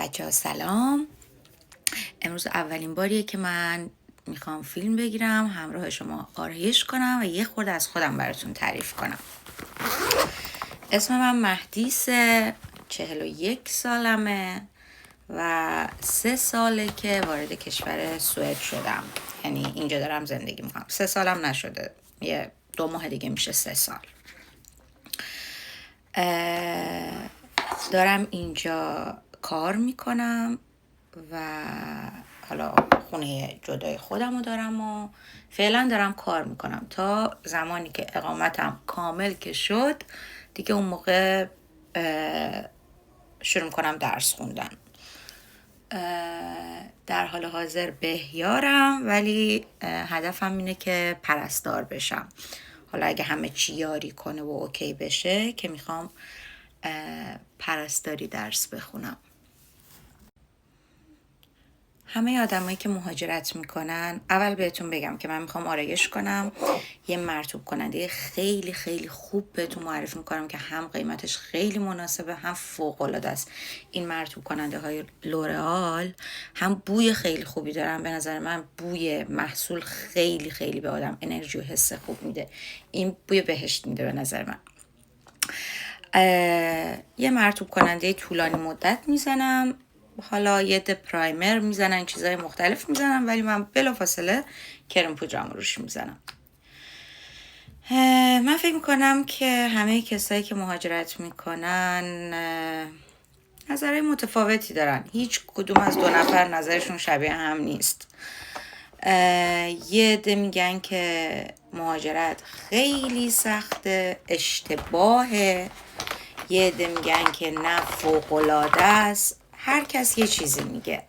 بچه ها سلام. امروز اولین باریه که من میخوام فیلم بگیرم، همراه شما آرایش کنم و یه خورده از خودم براتون تعریف کنم. اسم من مهدیسه، 41 سالمه و 3 ساله که وارد کشور سوئد شدم. یعنی اینجا دارم زندگی میکنم. 3 سالم نشده، یه 2 ماه دیگه میشه 3 سال. دارم اینجا کار میکنم و حالا خونه جدای خودم رو دارم و فعلا دارم کار میکنم تا زمانی که اقامتم کامل که شد دیگه اون موقع شروع کنم درس خوندن. در حال حاضر بهیارم ولی هدفم اینه که پرستار بشم. حالا اگه همه چی یاری کنه و اوکی بشه که میخوام پرستاری درس بخونم. همه آدمایی که مهاجرت میکنن، اول بهتون بگم که من میخوام آرایش کنم. یه مرطوب کننده خیلی خیلی خوب بهتون معرفی میکنم که هم قیمتش خیلی مناسبه هم فوق العاده است. این مرطوب کننده های لورئال هم بوی خیلی خوبی دارن. به نظر من بوی محصول خیلی خیلی به آدم انرژی و حس خوب میده. این بوی بهشت میده به نظر من. یه مرطوب کننده طولانی مدت میزنم، حالا یه ده پرایمر میزنن، چیزای مختلف میزنن، ولی من بلافاصله کرم پودرم روش میزنم. من فکر میکنم که همه کسایی که مهاجرت میکنن نظرهای متفاوتی دارن. هیچ کدوم از 2 نفر نظرشون شبیه هم نیست. یه ده میگن که مهاجرت خیلی سخته، اشتباهه. یه عده میگن که نه فوق‌العاده است. هر کس یه چیزی میگه.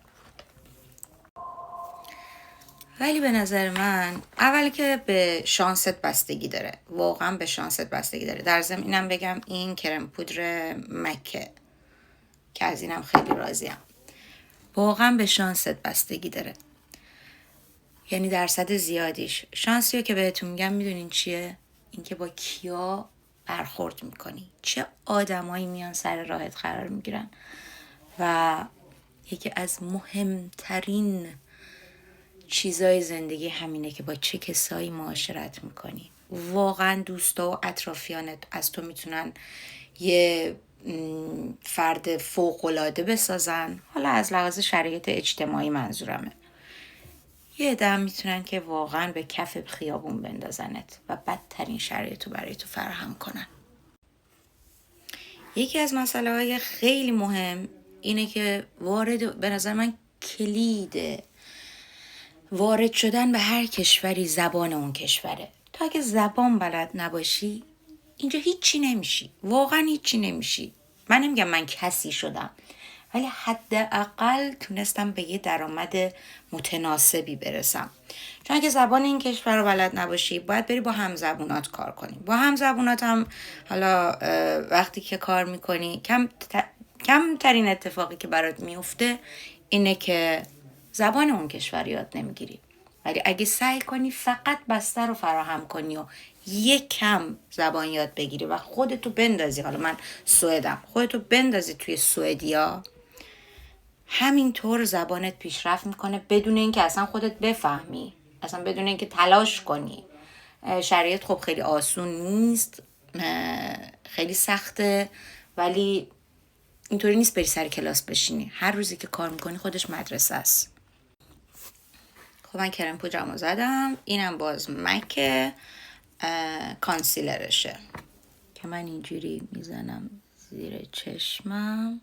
ولی به نظر من اول که به شانست بستگی داره، واقعا به شانست بستگی داره. در ضمن اینم بگم این کرم پودر مکه که از اینم خیلی راضیم. واقعا به شانست بستگی داره، یعنی درصد زیادیش. شانسیو که بهتون میگم میدونین چیه؟ اینکه با کیا برخورد میکنی، چه آدمایی میان سر راهت قرار میگیرن. و یکی از مهمترین چیزای زندگی همینه که با چه کسایی معاشرت میکنی. واقعا دوستا و اطرافیانت از تو میتونن یه فرد فوق‌العاده بسازن، حالا از لحاظ شرایط اجتماعی منظورمه. یه عده میتونن که واقعا به کف خیابون بندازنت و بدترین شرایط رو برای تو فراهم کنن. یکی از مسئله های خیلی مهم اینه که به نظر من کلید وارد شدن به هر کشوری زبان اون کشوره. تا اگه زبان بلد نباشی اینجا هیچی نمیشی، واقعا هیچی نمیشی. من نمیگم من کسی شدم، ولی حداقل تونستم به یه درآمد متناسبی برسم. چون اگه زبان این کشور رو بلد نباشی باید بری با همزبونات کار کنی. با همزبونات هم حالا وقتی که کار میکنی کمترین اتفاقی که برات میفته اینه که زبان اون کشور یاد نمیگیری. ولی اگه سعی کنی فقط بستر رو فراهم کنی و یک کم زبان یاد بگیری و خودتو بندازی، حالا من سوئدم، خودتو بندازی توی سوئدیا، همینطور زبانت پیشرفت میکنه بدون اینکه اصلا خودت بفهمی، اصلا بدون اینکه تلاش کنی. شرایط خب خیلی آسون نیست، خیلی سخته، ولی اینطوری نیست بری سر کلاس بشینی. هر روزی که کار میکنی خودش مدرسه است. خب من کرم پودرمو زدم. اینم باز مکه کانسیلرشه که من اینجوری میزنم زیر چشمم،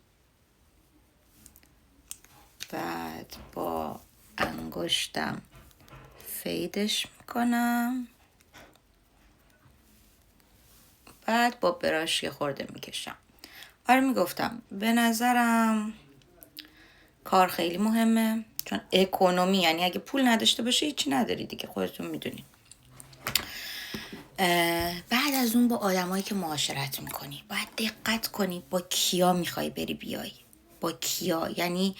بعد با انگشتم فیدش میکنم، بعد با براش یه خورده میکشم. آره میگفتم به نظرم کار خیلی مهمه، چون اکونومی، یعنی اگه پول نداشته باشه هیچی نداری دیگه، خودتون میدونین. بعد از اون با آدمایی که معاشرت میکنی باید دقت کنی با کیا میخوای بری بیای، با کیا. یعنی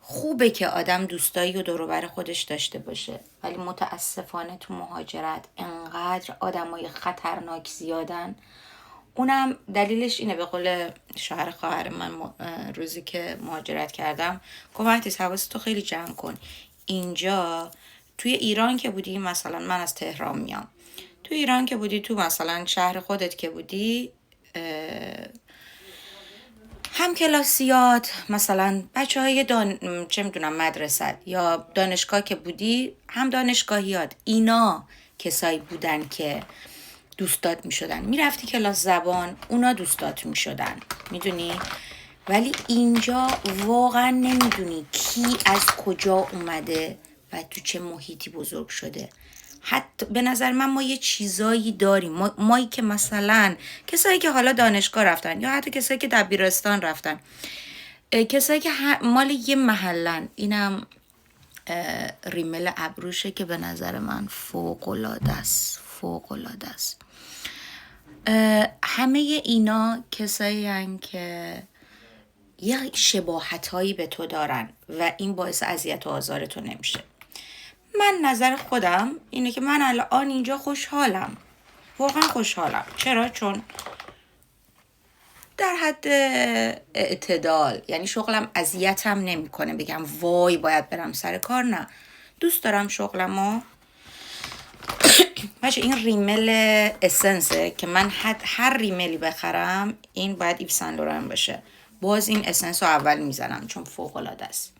خوبه که آدم دوستایی و دور و بر خودش داشته باشه، ولی متاسفانه تو مهاجرت انقدر آدمای خطرناک زیادن، اونم دلیلش اینه، به قول شوهر خواهر من روزی که مهاجرت کردم گفت مهدیس حواستو خیلی جمع کن. اینجا توی ایران که بودی، مثلا من از تهران میام، تو ایران که بودی، تو مثلا شهر خودت که بودی، هم کلاسیات مثلا بچه های چه میدونم مدرسه یا دانشگاه که بودی، هم دانشگاهیات، اینا کسایی بودن که دوستات میشدن. میرفتی کلاس زبان، اونا دوستات میشدن، میدونی. ولی اینجا واقعا نمیدونی کی از کجا اومده و تو چه محیطی بزرگ شده. حتی به نظر من ما یه چیزایی داریم، مایی که مثلا کسایی که حالا دانشگاه رفتن یا حتی کسایی که دبیرستان رفتن، کسایی که مال یه محلن، اینم ریمل ابروشه که به نظر من فوق‌العاده است، فوق‌العاده است. همه اینا کسایی هن که یه شباهت هایی به تو دارن و این باعث اذیت و آزار تو نمیشه. من نظر خودم اینه که من الان اینجا خوشحالم، واقعا خوشحالم. چرا؟ چون در حد اعتدال، یعنی شغلم اذیتم نمیکنه بگم وای باید برم سر کار. نه، دوست دارم شغلمو. باشه، این ریمل اسنسه که من هر ریملی بخرم این باید ایو سن لورن باشه. باز این اسنس رو اول میزنم چون فوق العاده است.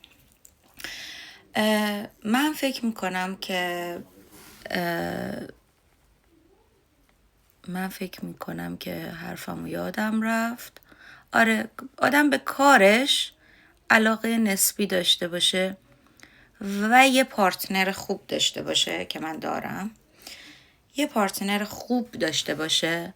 من فکر میکنم که حرفمو یادم رفت. آره، آدم به کارش علاقه نسبی داشته باشه و یه پارتنر خوب داشته باشه که من دارم، یه پارتنر خوب داشته باشه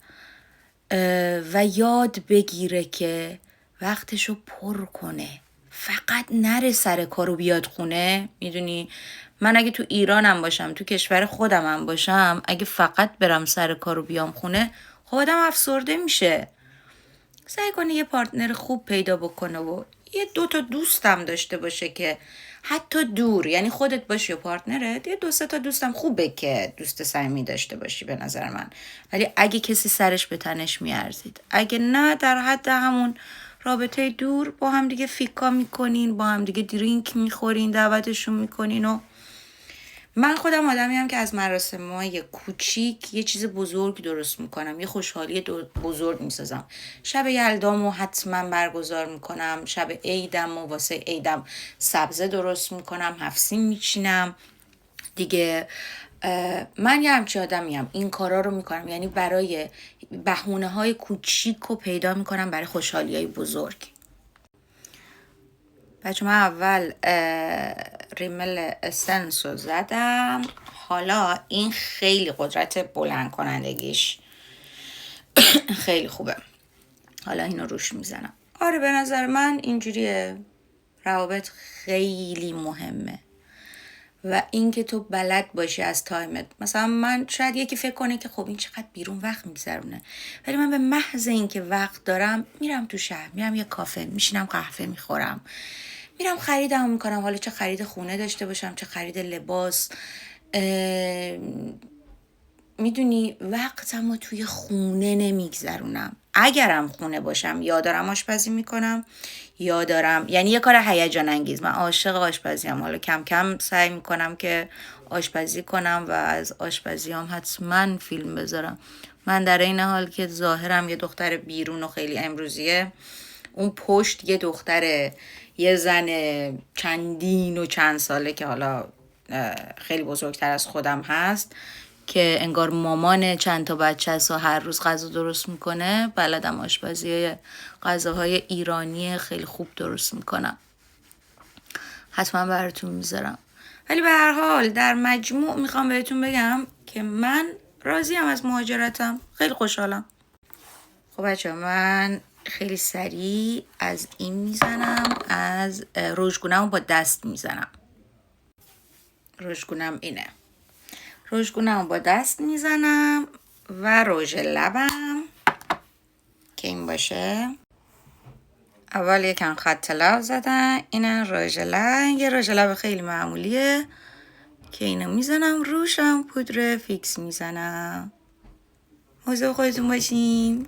و یاد بگیره که وقتشو پر کنه، فقط نره سر کارو بیاد خونه. میدونی من اگه تو ایرانم باشم، تو کشور خودمم باشم، اگه فقط برم سر کارو بیام خونه، خب آدم افسرده میشه. سعی کنه یه پارتنر خوب پیدا بکنه و یه 2 دوستم داشته باشه که حتی دور، یعنی خودت باشی و پارتنرت، یه 2-3 دوستم خوبه که دوست صمیمی داشته باشی به نظر من. ولی اگه کسی سرش به تنش میارزید، اگه نه، در حد همون رابطه دور با هم دیگه فیکا میکنین، با هم دیگه درینک میخورین، دعوتشون میکنین. و من خودم آدمیم که از مراسم‌های کوچیک یه چیز بزرگ درست میکنم، یه خوشحالی بزرگ میسازم. شب یلدامو حتما برگزار میکنم، شب عیدم و واسه عیدم سبزه درست میکنم، 7 سین میچینم دیگه. من یه همچی آدمیم، این کارا رو میکنم، یعنی برای بهونه‌های کوچیک رو پیدا میکنم برای خوشحالی‌های بزرگ. بچه من اول ریمل اسنس رو زدم، حالا این خیلی قدرت بلند کنندگیش خیلی خوبه. حالا اینو روش میزنم. آره به نظر من اینجوریه، روابط خیلی مهمه و اینکه تو بلد باشی از تایمت. مثلا من شاید یکی فکر کنه که خب این چقدر بیرون وقت میگذرونه، ولی من به محض اینکه وقت دارم میرم تو شهر، میرم یه کافه، میشینم قهوه میخورم، میرم خریدم میکنم. حالا چه خرید خونه داشته باشم، چه خرید لباس، میدونی وقتم رو توی خونه نمیگذرونم. اگرم خونه باشم یا دارم آشپزی میکنم یا دارم، یعنی یه کار هیجان انگیز. من عاشق آشپزیم، حالا کم کم سعی میکنم که آشپزی کنم و از آشپزیام حتما فیلم بذارم. من در این حال که ظاهرم یه دختر بیرون و خیلی امروزیه، اون پشت یه دختر، یه زن چندین و چند ساله که حالا خیلی بزرگتر از خودم هست، که انگار مامان چند تا بچه است و هر روز غذا درست میکنه. بلدم آشپزی غذاهای ایرانی خیلی خوب درست میکنم، حتما براتون میذارم. ولی به هر حال در مجموع میخوام بهتون بگم که من راضیم از مهاجرتم، خیلی خوشحالم. خب بچه من خیلی سریع از این میزنم، از رژگونم با دست میزنم. رژگونم اینه، رژگونم با دست میزنم و رژ لبم که این باشه. اول یکم خط لب زدم، اینه رژ لب، یه رژ لب خیلی معمولیه که اینو میزنم روشم، پودر فیکس میزنم. مواظب خودتون باشین.